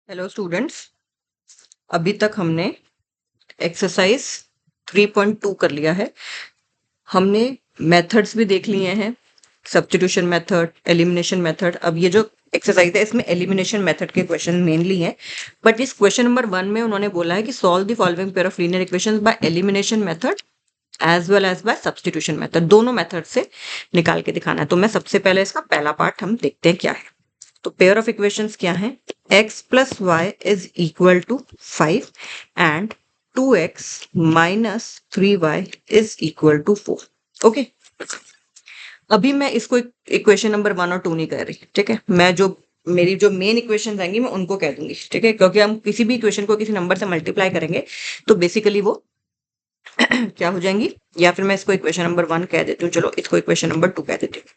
Hello students, अभी तक हमने एक्सरसाइज 3.2 कर लिया है। हमने मेथड्स भी देख लिए हैं, सब्स्टिट्यूशन मेथड, एलिमिनेशन मेथड। अब ये जो एक्सरसाइज है इसमें एलिमिनेशन मेथड के क्वेश्चन मेनली हैं, बट इस क्वेश्चन नंबर 1 में उन्होंने बोला है कि solve the following pair of linear equations by elimination method as well as by substitution method. दोनों मेथड से निकाल के दिखाना है। तो मैं सबसे पहले इसका पहला पार्ट हम देखते हैं क्या है। तो पेयर ऑफ इक्वेशंस क्या है? x plus y is equal to 5 and 2x minus 3y is equal to 4। Okay, अभी मैं इसको इक्वेशन नंबर 1 और 2 नहीं कर रही, ठीक है। मैं जो मेरी जो मेन इक्वेशन आएंगी मैं उनको कह दूंगी, ठीक है, क्योंकि हम किसी भी इक्वेशन को किसी नंबर से मल्टीप्लाई करेंगे तो बेसिकली वो क्या हो जाएंगी। या फिर मैं इसको इक्वेशन नंबर 1 कह देती हूँ, चलो इसको इक्वेशन नंबर 2 कह देती हूँ।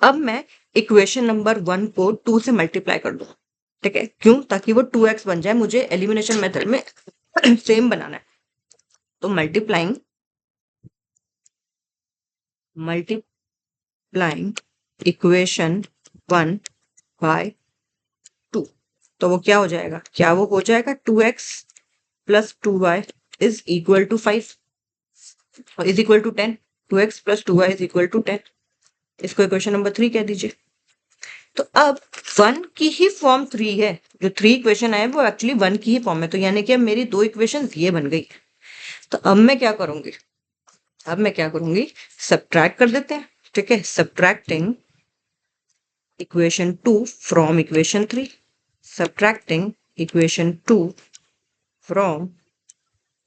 अब मैं इक्वेशन नंबर 1 को 2 से मल्टीप्लाई कर दूं, ठीक है। क्यों? ताकि वो 2x बन जाए। मुझे एलिमिनेशन मेथड में सेम बनाना है। तो मल्टीप्लाइंग इक्वेशन 1 बाय 2, तो वो क्या हो जाएगा? क्या वो हो जाएगा 2x plus 2y is equal to 5 और is equal to 10। 2x plus 2y is equal to 10। इसको इक्वेशन नंबर 3 कह दीजिए। तो अब 1 की ही फॉर्म 3 है। जो 3 इक्वेशन है वो एक्चुअली 1 की ही फॉर्म है। तो यानी कि अब मेरी 2 इक्वेशन ये बन गई। तो अब मैं क्या करूंगी? सब्ट्रैक्ट कर देते हैं, ठीक है। Subtracting equation 2 from equation 3। Subtracting equation 2 from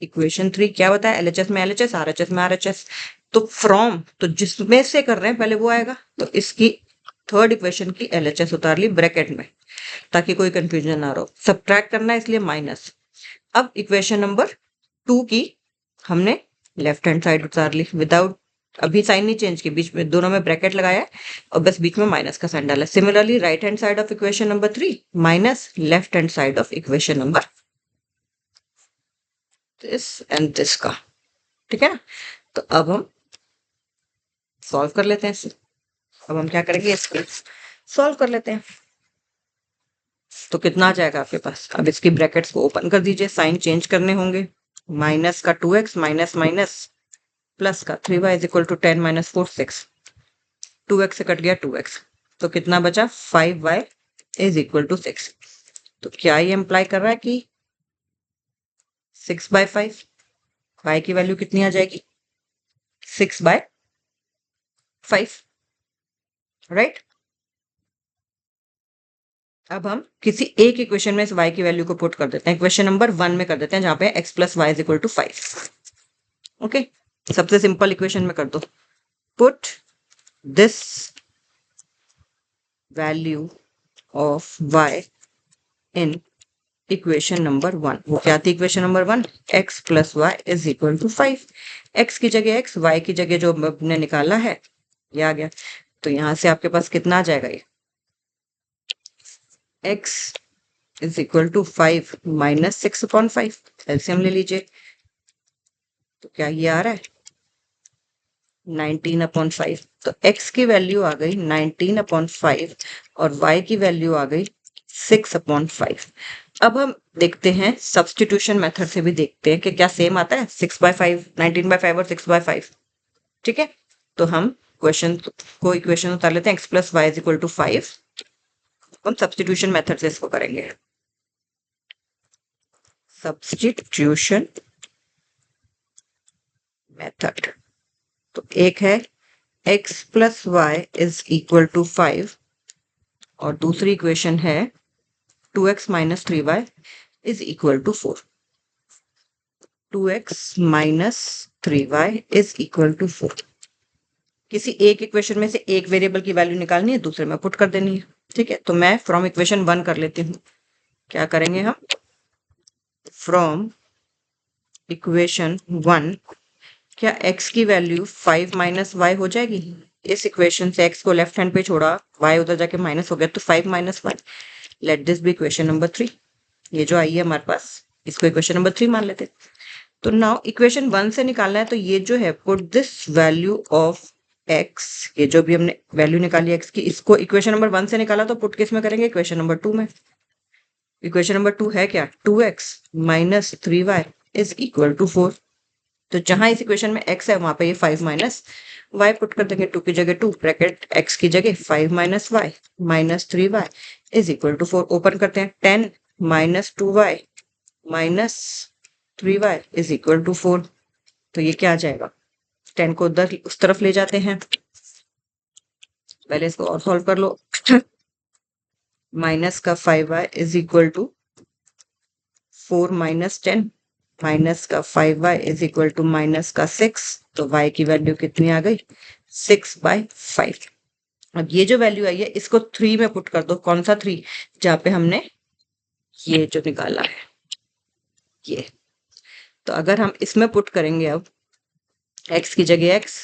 equation 3। क्या बताया? एलएचएस में एलएचएस, आरएचएस में आरएचएस। तो फ्रॉम, तो जिसमें से कर रहे हैं पहले वो आएगा। तो इसकी थर्ड इक्वेशन की एलएचएस उतार ली ब्रैकेट में, ताकि कोई कंफ्यूजन ना रहो। सब्ट्रैक्ट करना है इसलिए माइनस। अब इक्वेशन नंबर 2 की हमने लेफ्ट हैंड साइड उतार ली विदाउट, अभी साइन नहीं चेंज की, बीच में दोनों में ब्रैकेट लगाया है और बस बीच में माइनस का साइन डाला। Similarly right hand side of equation number 3 minus left hand side of equation number this and this का, ठीक है ना। तो अब हम सॉल्व कर लेते हैं इसे। अब हम क्या करेंगे? इसको सॉल्व कर लेते हैं। तो कितना आ जाएगा आपके पास? अब इसकी ब्रैकेट्स को ओपन कर दीजिए, साइन चेंज करने होंगे। माइनस का 2x माइनस माइनस प्लस का 3y is equal to 10 minus 4 6। 2x से कट गया 2x, तो कितना बचा? 5y is equal to 6। तो क्या ये इंप्लाई कर रहा है कि 6/5, y की वैल्यू कितनी आ जाएगी? 6/5, राइट। अब हम किसी एक इक्वेशन में इस y की वैल्यू को पुट कर देते हैं। इक्वेशन नंबर 1 में कर देते हैं, जहां पे x plus y is equal to 5। Okay, सबसे सिंपल इक्वेशन में कर दो। Put this value of y in equation number 1। वो क्या थी equation number 1? x plus y is equal to 5। x की जगह x, y की जगह जो हमने निकाला है ये आ गया। तो यहां से आपके पास कितना आ जाएगा? ये x is equal to 5 minus 6/5। LCM ले लीजिए। तो क्या ये आ रहा है? 19/5। तो x की वैल्यू आ गई 19/5 और y की वैल्यू आ गई 6/5। अब हम देखते हैं सब्स्टिट्यूशन मेथड से भी देखते हैं कि क्या सेम आता है 6/5, 19/5 और 6/5, ठीक है। तो हम इक्वेशन उतार लेते हैं। x plus y is equal to 5। हम सब्स्टिट्यूशन मेथड से इसको करेंगे। सब्स्टिट्यूशन मेथड, तो एक है x plus y is equal to 5 और दूसरी इक्वेशन है 2x minus 3y is equal to 4। 2x minus 3y is equal to 4। किसी एक इक्वेशन में से एक वेरिएबल की वैल्यू निकालनी है, दूसरे में पुट कर देनी है, ठीक है। तो मैं फ्रॉम इक्वेशन 1 कर लेती हूँ। क्या करेंगे हम? फ्रॉम इक्वेशन 1, क्या x की वैल्यू 5 माइनस वाई हो जाएगी? इस इक्वेशन से x को लेफ्ट हैंड पे छोड़ा, y उधर जाके माइनस हो गया, तो 5 minus 1। Let this be equation number 3। ये जो आई है हमारे पास, इसको इक्वेशन नंबर 3 मान लेते हैं। तो नाउ इक्वेशन 1 से निकालना है, तो ये जो है put this value of x, ये जो भी हमने वैल्यू निकाली x की, इसको इक्वेशन नंबर 1 से निकाला तो पुट किस में करेंगे? इक्वेशन नंबर 2 में। इक्वेशन नंबर 2 है क्या, 2x minus 3y is equal to 4। तो जहां इस इक्वेशन में x है वहां पे ये 5 माइनस y पुट कर देंगे, 2 की जगह 2 ब्रैकेट x की जगह 5 minus y minus 3y is equal to 4। Open करते हैं, 10 minus 2y minus 3y is equal to 4। तो ये क्या आ जाएगा, 10 को उधर उस तरफ ले जाते हैं, पहले इसको और सॉल्व कर लो। माइनस का 5y is equal to 4 minus 10 minus का 5y is equal to minus का 6। तो y की वैल्यू कितनी आ गई, 6/5। अब ये जो वैल्यू आई है इसको 3 में पुट कर दो। कौन सा 3, जहां पे हमने ये जो निकाला है ये। तो अगर हम इसमें पुट करेंगे, अब x की जगह x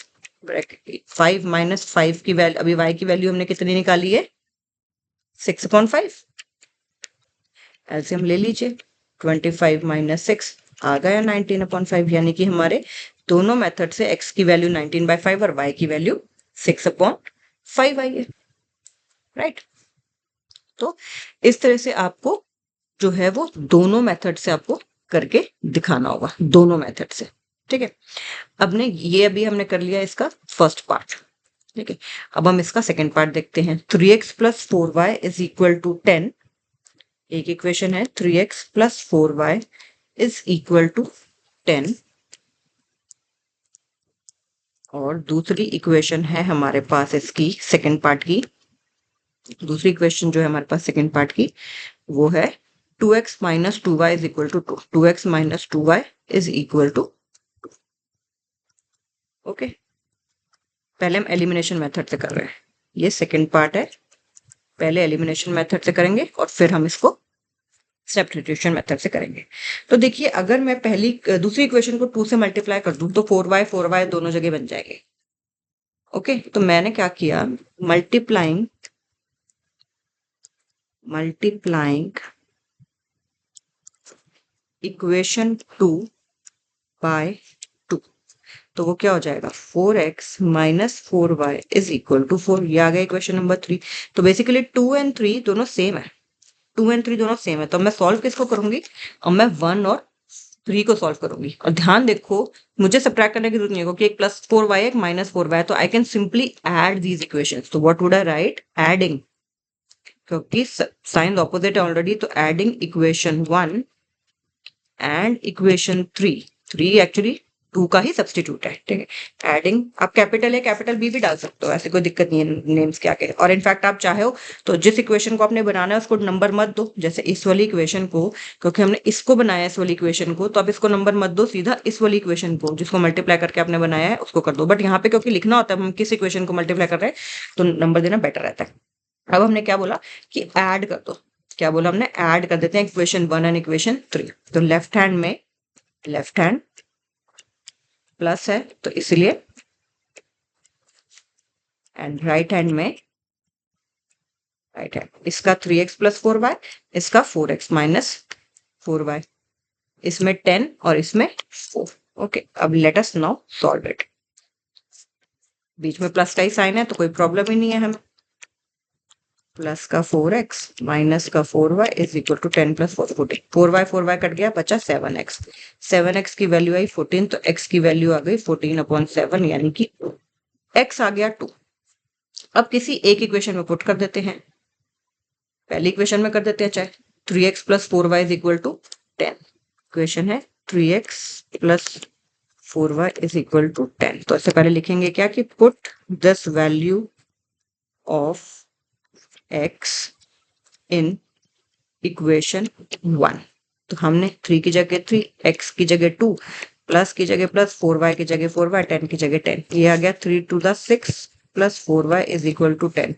ब्रैकेट 5 माइनस 5 की वैल्यू, अभी y की वैल्यू हमने कितनी निकाली है, 6/5। एलसीएम ले लीजिए, 25 माइनस 6 आ गया 19/5, यानी कि हमारे दोनों मेथड से x की वैल्यू 19/5 और y की वैल्यू 6/5 आई है, राइट। तो इस तरह से आपको जो है वो दोनों मेथड से आपको करके दिखाना होगा, दोनों मेथड से, ठीक है। अब ने ये अभी हमने कर लिया इसका फर्स्ट पार्ट, ठीक है। अब हम इसका सेकंड पार्ट देखते हैं। 3x plus 4y is equal to 10। एक इक्वेशन है 3x plus 4y is equal to 10, और दूसरी इक्वेशन है हमारे पास इसकी सेकंड पार्ट की, दूसरी इक्वेशन जो है हमारे पास सेकंड पार्ट की वो है 2x minus 2y is equal to 2। 2x minus 2y is equal to, okay. पहले हम एलिमिनेशन मेथड से कर रहे हैं, ये सेकंड पार्ट है। पहले एलिमिनेशन मेथड से करेंगे और फिर हम इसको सब्स्टिट्यूशन मेथड से करेंगे। तो देखिए, अगर मैं दूसरी इक्वेशन को 2 से मल्टीप्लाई कर दूं तो 4y दोनों जगह बन जाएंगे, ओके। तो मैंने क्या किया, मल्टीप्लाइंग इक्वेशन 2 बाय 2, तो वो क्या हो जाएगा, 4x minus 4y is equal to 4। ये आ गया इक्वेशन नंबर 3। तो बेसिकली 2 एंड 3 दोनों सेम है, 2 एंड 3 दोनों सेम है। तो मैं सॉल्व किसको करूंगी, अब मैं 1 और 3 को सॉल्व करूंगी। और ध्यान देखो, मुझे सब्ट्रैक्ट करने की जरूरत नहीं है क्योंकि एक प्लस 4y एक माइनस 4y, तो I can simply add these equations. तो what would I write, adding, क्योंकि साइन ऑपोजिट है ऑलरेडी, तो adding equation 1 and equation 3 actually 2 का ही सब्स्टिट्यूट है, ठीक है। एडिंग, आप कैपिटल ए कैपिटल बी भी डाल सकते हो, ऐसे कोई दिक्कत नहीं है नेम्स के आगे। और इनफैक्ट आप चाहे हो तो जिस इक्वेशन को आपने बनाना है उसको नंबर मत दो, जैसे इस वाली इक्वेशन को, क्योंकि हमने इसको बनाया इस वाली इक्वेशन को, तो अब इसको नंबर मत दो, सीधा इस वाली इक्वेशन को जिसको मल्टीप्लाई करके आपने बनाया है उसको कर दो। बट यहाँ पे क्योंकि लिखना होता है हम किस इक्वेशन को मल्टीप्लाई कर रहे हैं, तो नंबर देना बेटर रहता है। अब हमने क्या बोला कि ऐड कर दो, क्या बोला हमने, ऐड कर देते हैं इक्वेशन 1 एंड इक्वेशन 3। तो लेफ्ट हैंड प्लस है तो इसलिए, एंड राइट हैंड इसका 3x प्लस 4y, इसका 4x माइनस 4y, इसमें 10 और इसमें 4, ओके। अब let us now solve it. बीच में प्लस का ही साइन है तो कोई प्रॉब्लम ही नहीं है हमें। प्लस का 4x माइनस का 4y is equal to 10 plus 4 14। 4y कट गया, बचा 7x। 7x की वैल्यू आई 14, तो x की वैल्यू आ गई 14/7, यानी कि x आ गया 2। अब किसी एक इक्वेशन में पुट कर देते हैं, पहली इक्वेशन में कर देते हैं चाहे, 3x plus 4y is equal to 10। Equation है 3x plus 4y is equal to 10। तो इससे पहले लिखेंगे क्या कि put this value of x in equation 1। तो हमने 3 की जगह 3, x की जगह 2, प्लस की जगह प्लस, 4y की जगह 4y, 10 की जगह 10। ये आ गया 3 to the 6 plus 4y is equal to 10।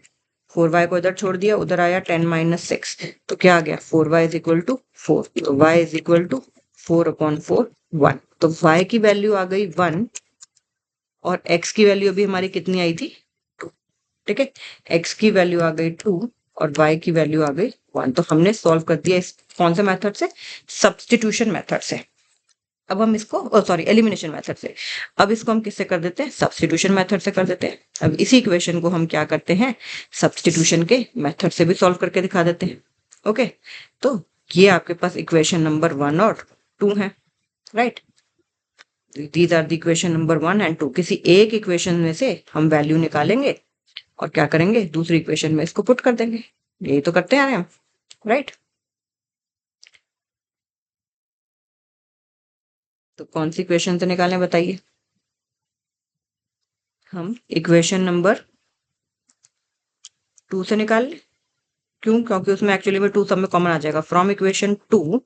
4y को इधर छोड़ दिया, उधर आया 10 माइनस 6, तो क्या आ गया 4y इज इक्वल टू 4। तो y इज इक्वल टू 4/4 1। तो y की वैल्यू आ गई 1 और x की वैल्यू अभी हमारी कितनी आई थी 2, ठीक है। x की वैल्यू आ गई 2 और y की वैल्यू आ गई 1। तो हमने सॉल्व कर दिया इस कौन से मेथड से, सब्स्टिट्यूशन मेथड से। अब हम इसको एलिमिनेशन मेथड से। अब इसको हम किससे कर देते हैं, सब्स्टिट्यूशन मेथड से कर देते हैं। अब इसी इक्वेशन को हम क्या करते हैं, सब्स्टिट्यूशन के मेथड से भी सॉल्व करके दिखा देते हैं, ओके। तो ये आपके पास इक्वेशन नंबर 1 और 2 है, right. These are the equation number 1 and 2। किसी एक इक्वेशन में से हम वैल्यू निकालेंगे और क्या करेंगे, दूसरी इक्वेशन में इसको पुट कर देंगे। यही तो करते हैं हम, राइट। तो कौन सी इक्वेशन से निकालें बताइए। हम इक्वेशन नंबर 2 से निकाल लें। क्यों? क्योंकि उसमें एक्चुअली में 2 सब में कॉमन आ जाएगा। फ्रॉम इक्वेशन 2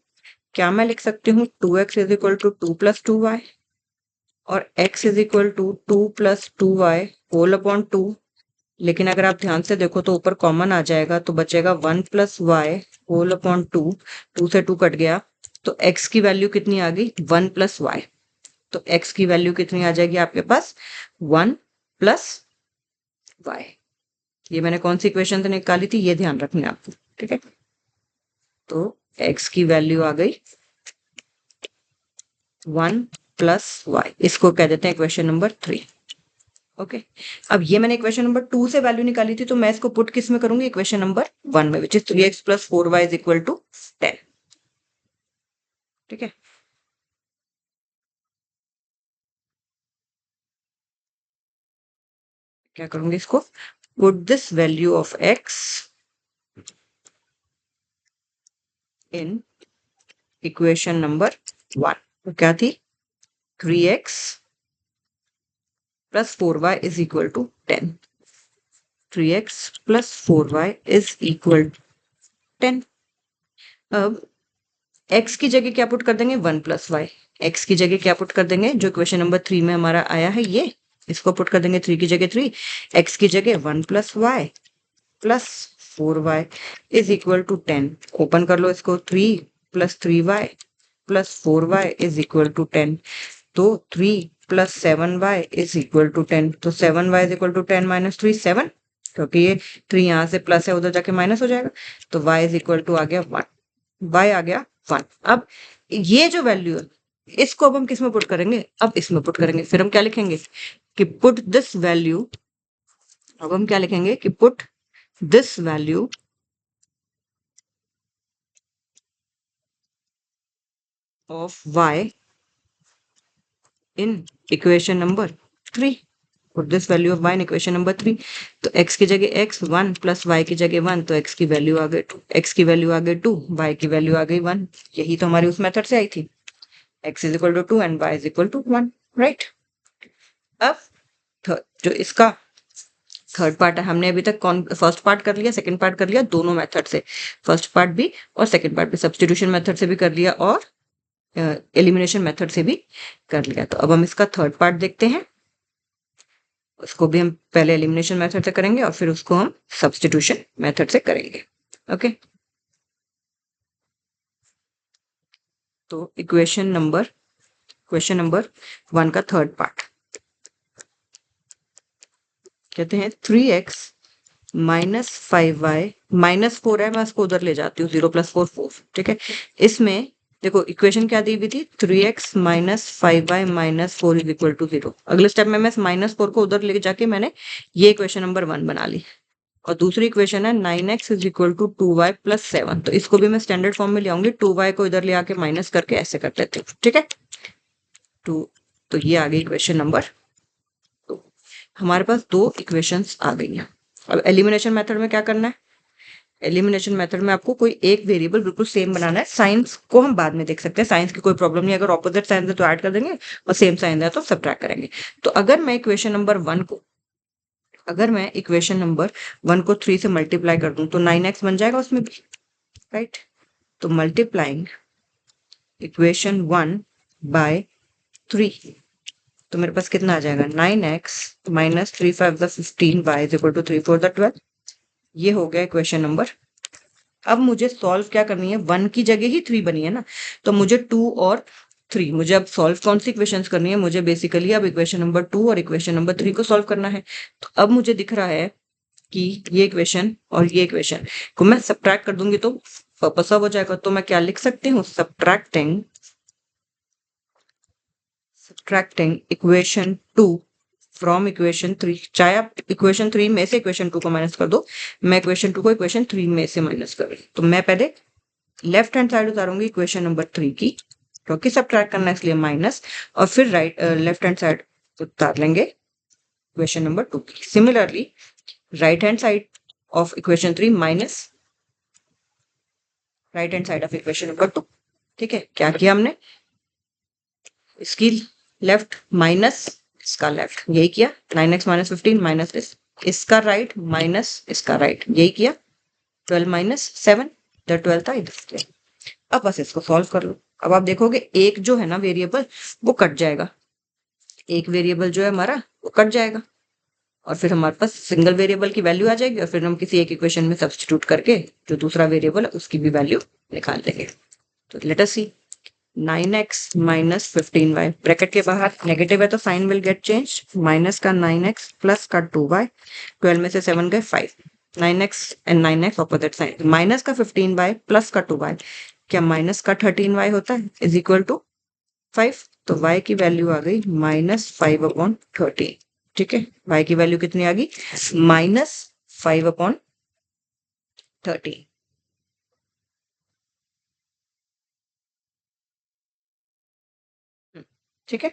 क्या मैं लिख सकती हूँ 2x is equal to 2 plus 2y और x is equal to 2 plus 2y whole upon 2। लेकिन अगर आप ध्यान से देखो तो ऊपर कॉमन आ जाएगा तो बचेगा 1 प्लस वाई होल अपॉन 2। 2 से 2 कट गया तो x की वैल्यू कितनी आ गई 1 प्लस वाई। तो x की वैल्यू कितनी आ जाएगी आपके पास 1 प्लस वाई। ये मैंने कौन सी इक्वेशन से निकाली थी ये ध्यान रखना है आपको, ठीक है। तो x की वैल्यू आ गई 1 प्लस वाई, इसको कह देते हैं इक्वेशन नंबर 3। ओके अब ये मैंने इक्वेशन नंबर 2 से वैल्यू निकाली थी तो मैं इसको पुट किस में करूंगी इक्वेशन नंबर 1 में, which is 3x plus 4y is equal to 10। ठीक है, क्या करूंगी इसको, put this value of x in equation number 1। तो क्या थी 3x plus 4y is equal to 10। 3x plus 4y is equal 10। अब x की जगह क्या पुट कर देंगे 1 प्लस वाई। x की जगह क्या पुट कर देंगे जो इक्वेशन नंबर 3 में हमारा आया है ये, इसको पुट कर देंगे 3 की जगह 3, x की जगह 1 plus y plus 4y is equal to 10। Open कर लो इसको, 3 plus 3y plus 4y is equal to 10। तो 3 plus 7y is equal to 10। तो 7y is equal to 10 minus 3 7, क्योंकि ये 3 यहाँ से प्लस है उधर जाके माइनस हो जाएगा। तो y इज इक्वल टू आ गया 1, y आ गया 1। अब ये जो वैल्यू है इसको अब हम किस में पुट करेंगे, अब इसमें पुट करेंगे। फिर हम क्या लिखेंगे कि पुट दिस वैल्यू, अब हम क्या लिखेंगे कि put this value of y in equation number 3। Put this value of y in equation number 3। तो x की जगह x 1 प्लस y की जगह 1, तो x की वैल्यू आ गई 2, x की वैल्यू आ गई 2, y की वैल्यू आ गई 1। यही तो हमारी उस मेथड से आई थी, x is equal to 2 and y is equal to 1, right. अब जो इसका थर्ड पार्ट है, हमने अभी तक कौन फर्स्ट पार्ट कर लिया, सेकंड पार्ट कर लिया, दोनों मेथड से, फर्स्ट पार्ट भी और सेकंड पार्ट भी, सब्स्टिट्यूशन मेथड से भी कर लिया और एलिमिनेशन मेथड से भी कर लिया। तो अब हम इसका थर्ड पार्ट देखते हैं। उसको भी हम पहले एलिमिनेशन मेथड से करेंगे और फिर उसको हम सब्स्टिट्यूशन मेथड से करेंगे। ओके, तो क्वेश्चन नंबर 1 का थर्ड पार्ट कहते हैं 3x माइनस 5y माइनस 4 है, मैं इसको उधर ले जाती हूँ, 0 प्लस 4 4। ठीक है, इसमें देखो इक्वेशन क्या दी हुई थी 3x minus 5y minus 4 is equal to 0। अगले स्टेप में मैं माइनस 4 को उधर ले जाके मैंने ये इक्वेशन नंबर 1 बना ली। और दूसरी इक्वेशन है 9x is equal to 2y plus 7। तो इसको भी मैं स्टैंडर्ड फॉर्म में ले आऊंगी, 2y को इधर ले आके माइनस करके ऐसे कर लेते हैं। ठीक है, तो ये आ गई इक्वेशन नंबर 2। हमारे पास दो इक्वेशंस आ गई हैं। अब एलिमिनेशन मेथड में क्या करना है, एलिमिनेशन मेथड में आपको कोई एक वेरिएबल बिल्कुल सेम बनाना है। साइंस को हम बाद में देख सकते हैं, साइंस की कोई प्रॉब्लम नहीं, अगर ऑपोजिट साइन है तो ऐड कर देंगे और सेम साइन है तो सब्ट्रैक्ट करेंगे। तो अगर मैं इक्वेशन नंबर 1 को, अगर मैं इक्वेशन नंबर 1 को 3 से मल्टीप्लाई कर दूं तो 9x बन जाएगा उसमें भी, राइट। तो मल्टीप्लाइंग इक्वेशन 1 बाय 3, तो मेरे पास कितना आ जाएगा 9x minus 3 5 15 y is equal to 3 4 12। ये हो गया इक्वेशन नंबर। अब मुझे सॉल्व क्या करनी है, 1 की जगह ही 3 बनी है ना, तो मुझे 2 और 3, मुझे अब सॉल्व कौन सी इक्वेशंस करनी है, मुझे बेसिकली अब इक्वेशन नंबर 2 और इक्वेशन नंबर 3 को सॉल्व करना है। तो अब मुझे दिख रहा है कि ये इक्वेशन और ये इक्वेशन को मैं सब्ट्रैक्ट कर दूंगी तो वापस हो जाएगा। तो मैं क्या लिख सकती हूँ, सब्ट्रैक्टिंग इक्वेशन 2 फ्रॉम इक्वेशन 3। चाहे आप इक्वेशन 3 में से इक्वेशन 2 को माइनस कर दो, मैं इक्वेशन 2 को इक्वेशन 3 में से माइनस कर रही हूँ। तो मैं पहले लेफ्ट हैंड साइड उतारूंगी इक्वेशन नंबर 3 की, क्योंकि सब्ट्रैक्ट करना है इसलिए माइनस, और फिर लेफ्ट हैंड साइड उतार लेंगे इक्वेशन नंबर 2 की। Similarly right hand side of equation 3 minus right hand side of equation number 2। ठीक है, क्या किया हमने, इसकी लेफ्ट माइनस इसका लेफ्ट, यही किया। 9x माइनस 15 माइनस इसका राइट माइनस इसका राइट, यही किया। 12 माइनस 7, द 12 था इधर। अब बस इसको सॉल्व कर लो। अब आप देखोगे एक जो है ना वेरिएबल वो कट जाएगा, एक वेरिएबल जो है हमारा वो कट जाएगा, और फिर हमारे पास सिंगल वेरिएबल की वैल्यू आ जाएगी, और फिर हम किसी एक इक्वेशन में सब्स्टिट्यूट करके जो दूसरा वेरिएबल है उसकी भी वैल्यू निकाल देंगे। तो let us see 9x minus 15y, bracket के बाहर नेगेटिव है तो sign will get change, minus का 9x प्लस का 2y, 12 में से 7 गए 5, 9x and 9x opposite sign, minus का 15y प्लस का 2y, क्या माइनस का 13y होता है, इज इक्वल टू 5। तो y की वैल्यू आ गई -5/13। ठीक है, y की वैल्यू कितनी आ गई, -5/13। ठीक है,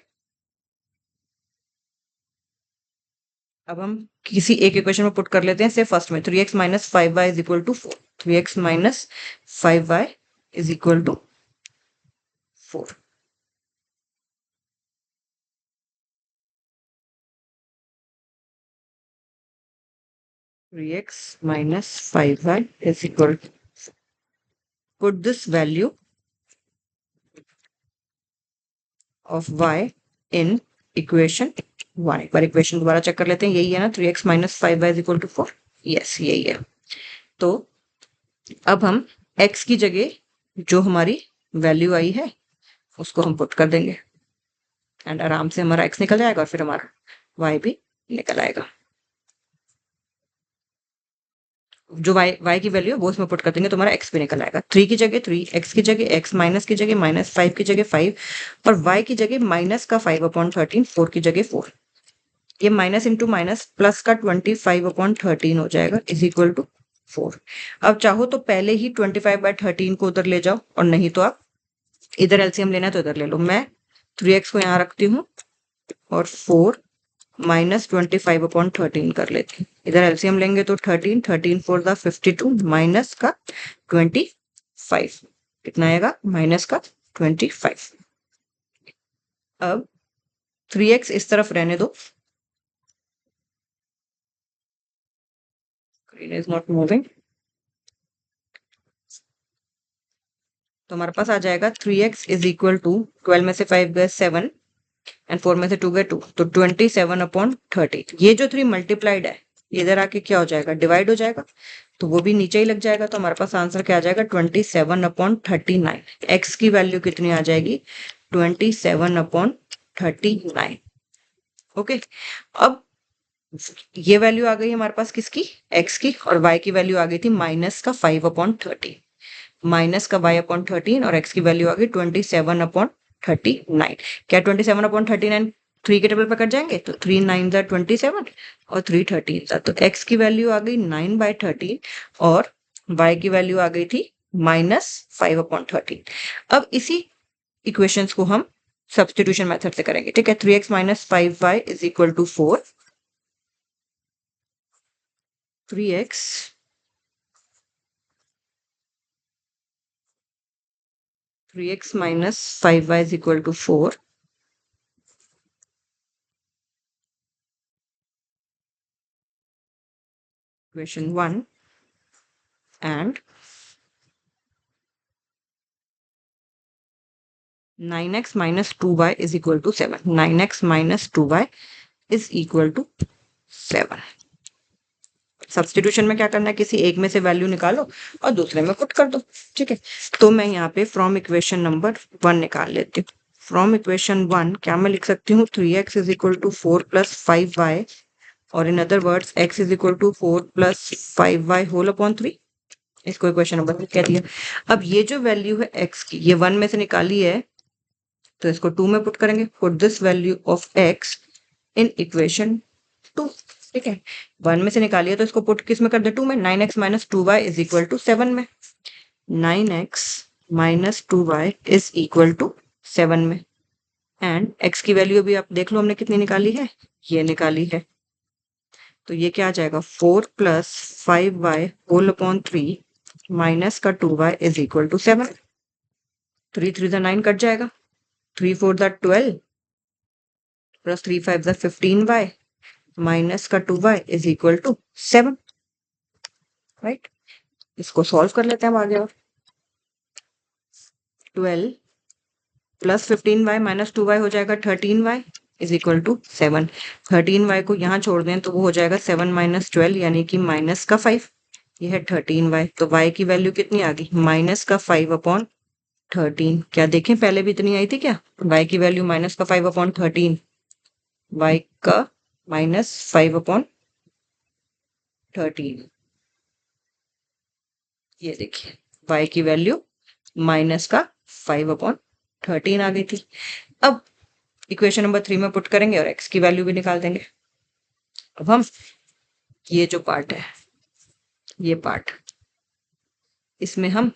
अब हम किसी एक इक्वेशन में पुट कर लेते हैं। से फर्स्ट में 3x minus 5y is equal to 4, 3x minus 5y is equal to 4। Three x minus 5y is equal to, put this value of y in equation 1। एक बार इक्वेशन दोबारा चेक कर लेते हैं, यही है ना, 3x minus 5y is equal to 4। Yes, यही है। तो अब हम x की जगह जो हमारी वैल्यू आई है उसको हम पुट कर देंगे, एंड आराम से हमारा x निकल जाएगा और फिर हमारा y भी निकल आएगा। जो y की वैल्यू है वो इसमें पुट कर देंगे तो हमारा x भी निकल आएगा। 3 की जगह 3, x की जगह x, माइनस की जगह माइनस, 5 की जगह 5, और y की जगह माइनस का 5/13, 4 की जगह 4। ये माइनस इंटू माइनस प्लस का 25/13 हो जाएगा, इज इक्वल टू 4। अब चाहो तो पहले ही 25/13 को उधर ले जाओ, और नहीं तो आप इधर एलसीएम लेना है तो इधर ले लो। मैं 3x को यहाँ रखती हूँ और 4 माइनस 25/13 कर लेती हूँ। इधर एलसीएम लेंगे तो 13, 13 4 दा 52 माइनस का 25, कितना आएगा, माइनस का 25। अब 3x इस तरफ रहने दो, स्क्रीन इज नॉट मूविंग। तो हमारे पास आ जाएगा 3x इज इक्वल टू 12 में से 5 गए 7 एंड 4 में से 2 गए 2, तो 27/30। ये जो 3 मल्टीप्लाइड है इधर आके क्या हो जाएगा, डिवाइड हो जाएगा, तो वो भी नीचे ही लग जाएगा। तो हमारे पास आंसर क्या आ जाएगा, 27/39। एक्स की वैल्यू कितनी आ जाएगी, 27/39। ओके, अब ये वैल्यू आ गई हमारे पास किसकी, एक्स की, और वाई की वैल्यू आ गई थी माइनस का 5/13, माइनस का y/13, और x की वैल्यू आ गई 27/39। क्या 27/39 3 के टेबल पर कट जाएंगे, तो 3 9 ज़ा 27 और 3 13 ज़ा, तो x की वैल्यू आ गई 9/13 और y की वैल्यू आ गई थी -5/13। अब इसी इक्वेशंस को हम सब्स्टिट्यूशन मेथड से करेंगे। ठीक है, 3x minus 5y is equal to 4, 3x 3x minus 5y is equal to 4. Equation 1, and 9x minus 2y is equal to 7. 9x minus 2y is equal to 7. Substitution में क्या करना है, किसी एक में से वैल्यू निकालो और दूसरे में पुट कर दो। ठीक है, तो मैं यहाँ पे फ्रॉम इक्वेशन नंबर 1 निकाल लेती हूँ। फ्रॉम इक्वेशन 1 क्या मैं लिख सकती हूँ, 3x is equal to 4 plus 5y, और in other words x is equal to 4 plus 5y whole upon 3। इसको इक्वेशन नंबर 1 कह दिया। अब ये जो वैल्यू है x की, ये 1 में से निकाली है, तो इसको 2 में पुट करेंगे। Put this value of x in equation 2। ठीक है, 1 में से निकालिए तो इसको पुट किस में कर दे, 2 में। 9x minus 2y is equal to 7 में। 9x minus 2y is equal to 7 में। एंड x की वैल्यू भी आप देख लो हमने कितनी निकाली है, ये निकाली है। तो ये क्या आ जाएगा 4 plus 5y whole upon 3 minus का 2y इज इक्वल टू 7। 3 3 ज़ा 9 कट जाएगा, 3 4 ज़ा 12 प्लस 3 5 ज़ा 15y माइनस का 2y is equal to 7। Right, इसको सॉल्व कर लेते हैं हम आगे। और 12 प्लस 15y माइनस 2y हो जाएगा 13y is equal to 7। 13y को यहाँ छोड़ दें तो वो हो जाएगा 7 माइनस 12 यानी कि माइनस का 5। ये है 13y, तो y की वैल्यू कितनी आ गई, माइनस का 5 अपॉन 13। क्या देखें पहले भी इतनी आई थी क्या, y की वैल्यू माइनस का 5 अपॉन 13, y का माइनस 5 अपॉन 13। ये देखिए y की वैल्यू माइनस का 5 अपॉन 13 आ गई थी। अब इक्वेशन नंबर 3 में पुट करेंगे और x की वैल्यू भी निकाल देंगे। अब हम ये जो पार्ट है, ये पार्ट, इसमें हम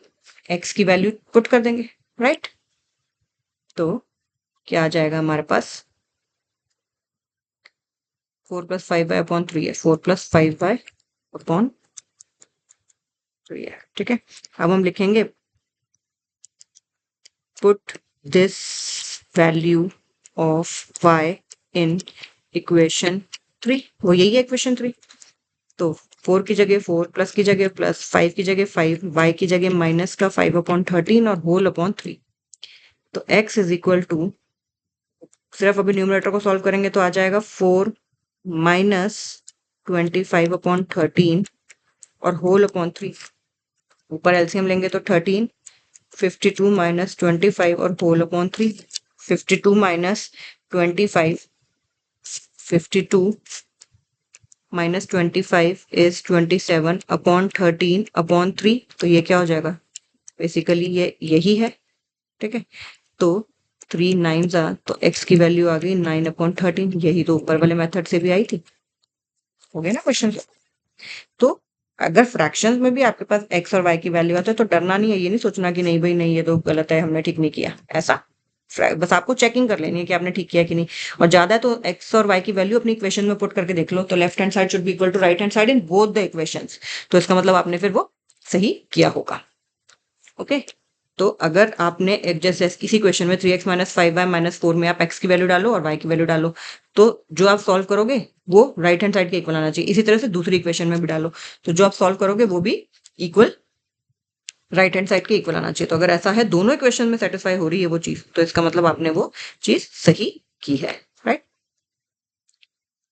x की वैल्यू पुट कर देंगे। राइट, तो क्या आ जाएगा हमारे पास, 4 प्लस 5y अपॉन 3 है, 4 प्लस 5y अपॉन 3 है। ठीक है, अब हम लिखेंगे put this value of y in equation 3। वो यही है इक्वेशन 3। तो 4 की जगह 4, प्लस की जगह प्लस, 5 की जगह 5, y की जगह माइनस का 5 अपॉन 13 और होल अपॉन 3। तो x इज इक्वल टू, सिर्फ अभी न्यूमरेटर को सॉल्व करेंगे तो आ जाएगा 4 माइनस 25 अपॉन 13 और होल अपॉन 3। ऊपर एलसीएम लेंगे तो 13, 52 माइनस 25 और whole upon 3। 52 minus 25, 52 minus 25 is 27 upon 13 upon 3। तो ये क्या हो जाएगा, बेसिकली ये यही है। ठीक है, तो 3 9 ज़ा, तो x की वैल्यू आ गई 9 अपॉन 13। यही तो ऊपर वाले मेथड से भी आई थी। हो गया ना क्वेश्चन। तो अगर फ्रैक्शंस में भी आपके पास x और y की वैल्यू आती है तो डरना नहीं है, ये नहीं सोचना कि नहीं भाई नहीं ये तो गलत है, हमने ठीक नहीं किया। ऐसा बस आपको चेकिंग कर लेनी है कि आपने ठीक किया कि नहीं। और ज्यादा है तो x और y की वैल्यू अपनी इक्वेशन में पुट करके देख लो, तो left hand side should be equal to right hand side in both the equations. तो इसका मतलब आपने फिर वो सही किया होगा। ओके, तो अगर आपने एक जैसे इसी क्वेश्चन में 3x माइनस 5y माइनस 4 में आप x की वैल्यू डालो और y की वैल्यू डालो, तो जो आप सॉल्व करोगे वो राइट हैंड साइड के इक्वल आना चाहिए। इसी तरह से दूसरी इक्वेशन में भी डालो, तो जो आप सॉल्व करोगे वो भी इक्वल राइट हैंड साइड के इक्वल आना चाहिए। तो अगर ऐसा है दोनों इक्वेशन में सेटिस्फाई हो रही है वो चीज, तो इसका मतलब आपने वो चीज सही की है। राइट,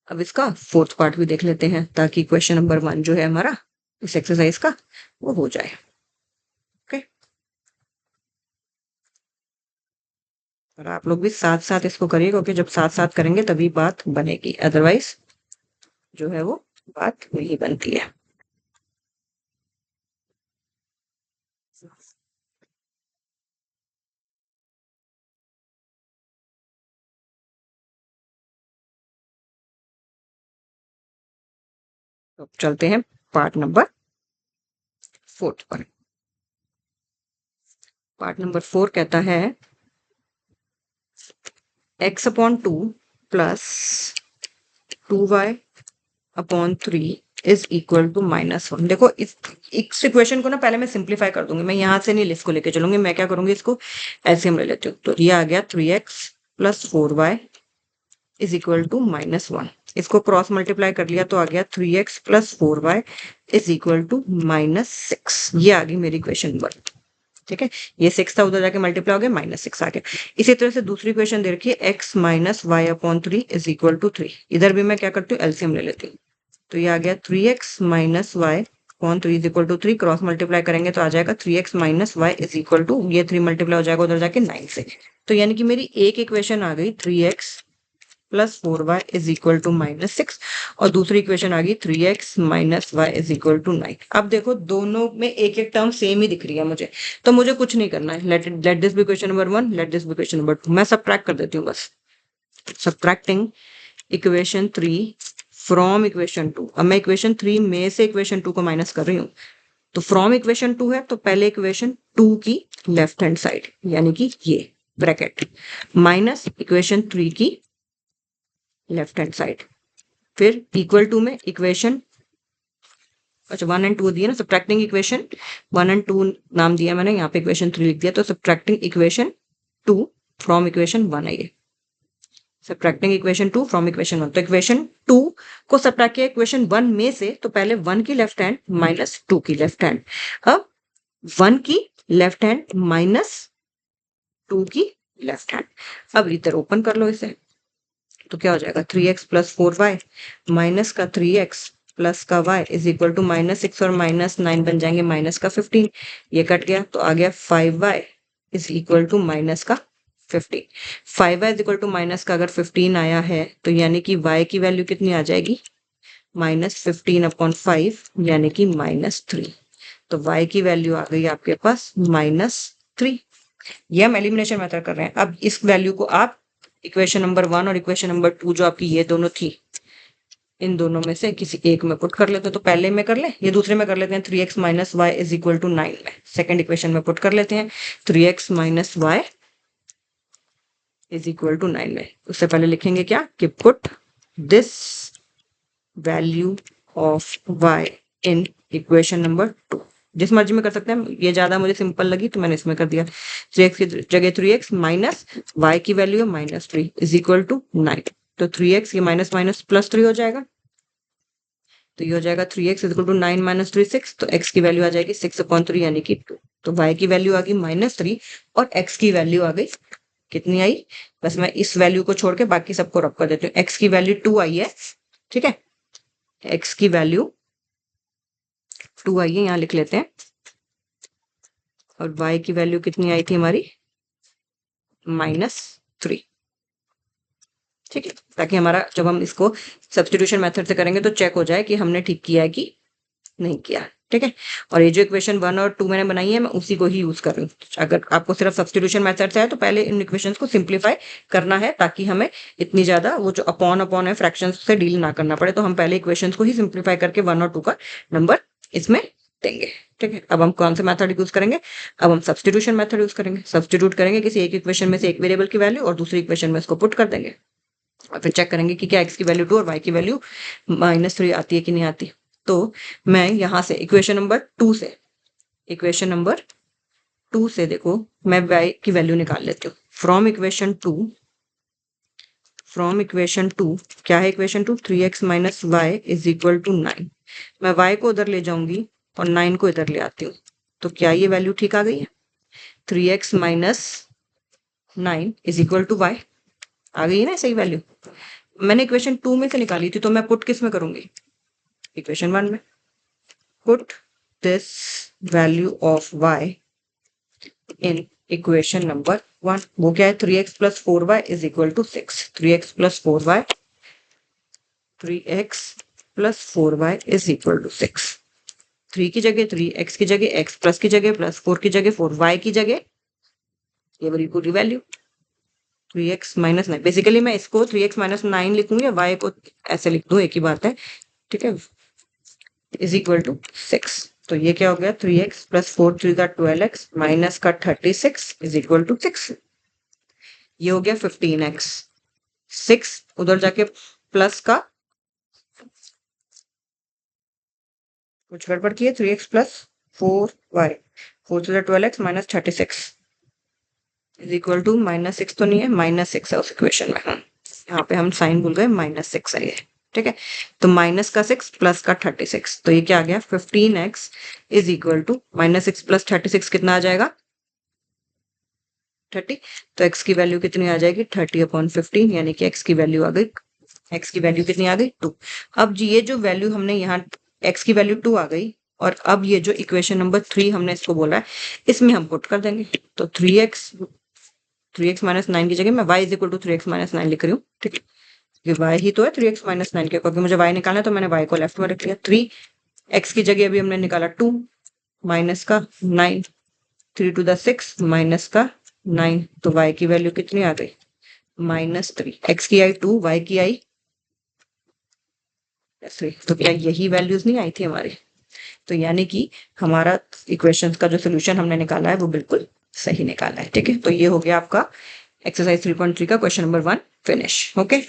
अब इसका फोर्थ पार्ट भी देख लेते हैं ताकि क्वेश्चन नंबर 1 जो है हमारा इस एक्सरसाइज का वो हो जाए। ओके, और आप लोग भी साथ साथ इसको करिए, क्योंकि जब साथ साथ करेंगे तभी बात बनेगी, अदरवाइज जो है वो बात नहीं बनती है। तो चलते हैं पार्ट नंबर 4 पर। पार्ट नंबर 4 कहता है x upon 2 plus 2y upon 3 is equal to -1। देखो इस इक्वेशन को ना पहले मैं सिंप्लीफाई कर दूंगी, मैं यहाँ से नहीं लिस्ट को लेके चलूंगी, मैं क्या करूंगी इसको एलसीएम ले लेती हूँ। तो ये आ गया 3x plus 4y is equal to -1। इसको क्रॉस मल्टीप्लाई कर लिया तो आ गया 3x plus 4y is equal to -6। ये आ गई मेरी इक्वेशन नंबर। ठीक है, ये 6 था, उधर जाके मल्टीप्लाई हो गया, -6 आ गया। इसी तरह से दूसरी इक्वेशन दे रखी है x minus y upon 3 is equal to 3। इधर भी मैं क्या करती हूँ एलसीएम ले लेती हूँ। तो ये आ गया 3x minus y upon 3 is equal to 3। Cross multiply करेंगे तो आ जाएगा 3x minus y is equal to, ये 3 मल्टीप्लाई हो जाएगा उधर जाके 9 से। तो यानी कि मेरी एक इक्वेशन आ गई 3x plus 4y is equal to -6 और दूसरी इक्वेशन आ गई 3x minus y is equal to 9। अब देखो दोनों में एक एक टर्म सेम ही दिख रही है मुझे, तो मुझे कुछ नहीं करना है। Let this be question number 1, let this be question number 2। मैं सबट्रैक्ट कर देती हूँ बस, सबट्रैक्टिंग इक्वेशन 3 फ्रॉम इक्वेशन 2। अब मैं इक्वेशन 3 में से इक्वेशन 2 को माइनस कर रही हूँ, तो फ्रॉम इक्वेशन 2 है तो पहले इक्वेशन 2 की लेफ्ट हैंड साइड यानी कि ये ब्रैकेट माइनस इक्वेशन 3 की लेफ्ट हैंड साइड, फिर इक्वल टू में इक्वेशन, अच्छा 1 एंड 2 दिए ना, सब्ट्रैक्टिंग इक्वेशन 1 एंड 2 नाम दिया मैंने, यहाँ पे इक्वेशन 3 लिख दिया, तो सब्ट्रैक्टिंग इक्वेशन 2 फ्रॉम इक्वेशन 1 है ये, सब्ट्रैक्टिंग इक्वेशन 2 फ्रॉम इक्वेशन 1। तो इक्वेशन 2 को सब्ट्रैक्ट किया इक्वेशन 1 में से, तो पहले 1 की लेफ्ट हैंड माइनस 2 की लेफ्ट हैंड, अब 1 की लेफ्ट हैंड माइनस 2 की लेफ्ट हैंड। अब इधर ओपन कर लो इसे, तो क्या हो जाएगा 3x प्लस 4y माइनस का 3x प्लस का y इज इक्वल टू -6 और -9 बन जाएंगे माइनस का 15, ये कट गया तो आ गया 5y is equal to minus का 15। 5y is equal to minus का अगर 15 आया है तो यानी कि y की वैल्यू कितनी आ जाएगी, -15/5 यानी कि -3। तो y की वैल्यू आ गई आपके पास -3। ये हम एलिमिनेशन मेथड कर रहे हैं। अब इस वैल्यू को आप इक्वेशन नंबर 1 और इक्वेशन नंबर 2 जो आपकी ये दोनों थी, इन दोनों में से किसी एक में पुट कर लेते हैं। तो पहले में कर ले, ये दूसरे में कर लेते हैं, 3x minus y is equal to 9 में सेकेंड इक्वेशन में पुट कर लेते हैं, 3x minus y is equal to 9 में। उससे पहले लिखेंगे क्या कि put this value of y in equation number 2। जिस मर्जी में कर सकते हैं, ये ज्यादा मुझे सिंपल लगी तो मैंने इसमें कर दिया। 3x की जगह 3x माइनस y की वैल्यू है -3 इज इक्वल टू 9। तो 3x ये माइनस माइनस प्लस 3 हो जाएगा, तो ये हो जाएगा 3x is equal to 9 minus 3 6, तो x की वैल्यू आ जाएगी 6/3 यानी कि 2। तो y की वैल्यू आ गई -3 और x की वैल्यू आ गई कितनी आई, बस मैं इस वैल्यू को छोड़ के बाकी सबको रब कर देती हूँ। x की वैल्यू 2 आई है, ठीक है, x की वैल्यू 2 आई है, यहाँ लिख लेते हैं, और y की वैल्यू कितनी आई थी हमारी -3, ठीक है, ताकि हमारा जब हम इसको सब्स्टिट्यूशन मेथड से करेंगे तो चेक हो जाए कि हमने ठीक किया है कि नहीं किया, ठीक है। और ये जो इक्वेशन 1 और 2 मैंने बनाई है मैं उसी को ही यूज कर रही हूँ। अगर आपको सिर्फ सब्स्टिट्यूशन मेथड से है तो पहले इन इक्वेशंस को सिंप्लीफाई करना है, ताकि हमें इतनी ज्यादा वो जो अपॉन अपॉन है फ्रैक्शंस से डील ना करना पड़े। तो हम पहले इक्वेशंस को ही सिंप्लीफाई करके 1 और 2 का नंबर इसमें देंगे, ठीक है। अब हम कौन से मेथड यूज करेंगे, अब हम सब्स्टिट्यूशन मेथड यूज करेंगे। सब्स्टिट्यूट करेंगे किसी एक इक्वेशन में से एक वेरिएबल की वैल्यू और दूसरी इक्वेशन में इसको पुट कर देंगे, और फिर चेक करेंगे कि क्या x की वैल्यू 2 और y की वैल्यू -3 आती है कि नहीं आती। तो मैं यहाँ से इक्वेशन नंबर 2 से, इक्वेशन नंबर 2 से देखो मैं y की वैल्यू निकाल लेती हूँ। फ्रॉम इक्वेशन 2, फ्रॉम इक्वेशन 2 क्या है equation 2, 3x minus y is equal to 9। मैं y को उधर ले जाऊंगी और 9 को इधर ले आती हूँ, तो क्या ये वैल्यू ठीक आ गई है, 3x minus 9 is equal to y, आ गई है ना सही वैल्यू। मैंने इक्वेशन 2 में से निकाली थी, तो मैं पुट किस में करूंगी, इक्वेशन 1 में। Put this value of y in equation number 1, वो क्या है 3x plus 4y is equal to 6। 3x plus 4y, 3x plus 4y is equal to 6। 3 की जगह 3, x की जगह x, प्लस की जगह प्लस, 4 की जगह 4, y की जगह ये वाली पूरी वैल्यू 3x माइनस 9। बेसिकली मैं इसको 3x माइनस 9 लिखूंगी या y को ऐसे लिख दूं, एक ही बात है, ठीक है, इज इक्वल टू 6। तो ये क्या हो गया 3x प्लस 4 3 का 12x माइनस का 36 इज इक्वल टू 6। ये हो गया 15x, 6 उधर जाके प्लस का कुछ गड़बड़ की है, 3x प्लस 4y, 4 3 का 12x minus 36 is equal to -6 तो नहीं है, -6 है उस इक्वेशन में, यहाँ पे हम साइन भूल गए, -6 है ये, ठीक है। तो माइनस का 6 प्लस का 36, तो ये क्या आ गया 15x is equal to -6 plus 36 कितना आ जाएगा 30। तो x की वैल्यू कितनी आ जाएगी 30/15, यानी कि x की वैल्यू आ गई, x की वैल्यू कितनी आ गई 2। अब जी ये जो वैल्यू हमने यहाँ x की वैल्यू 2 आ गई, और अब ये जो इक्वेशन नंबर 3 हमने इसको बोला है इसमें हम पुट कर देंगे। तो 3x माइनस 9 की जगह मैं y is equal to 3x minus 9 लिख रही हूँ, ठीक है, क्योंकि y ही तो है 3x माइनस 9 के, क्योंकि मुझे y निकालना है तो मैंने y को लेफ्ट में रख लिया। 3x की जगह अभी हमने निकाला 2 माइनस का 9, 3 टू द 6 माइनस का 9, तो y की वैल्यू कितनी आ गई -3। x की आई 2, y की आई 3। तो क्या यही वैल्यूज नहीं आई थी हमारी, तो यानी कि हमारा इक्वेशंस का जो सोल्यूशन हमने निकाला है वो बिल्कुल सही निकाला है। ठीक है, तो ये हो गया आपका एक्सरसाइज 3.3 का क्वेश्चन नंबर 1 फिनिश। ओके।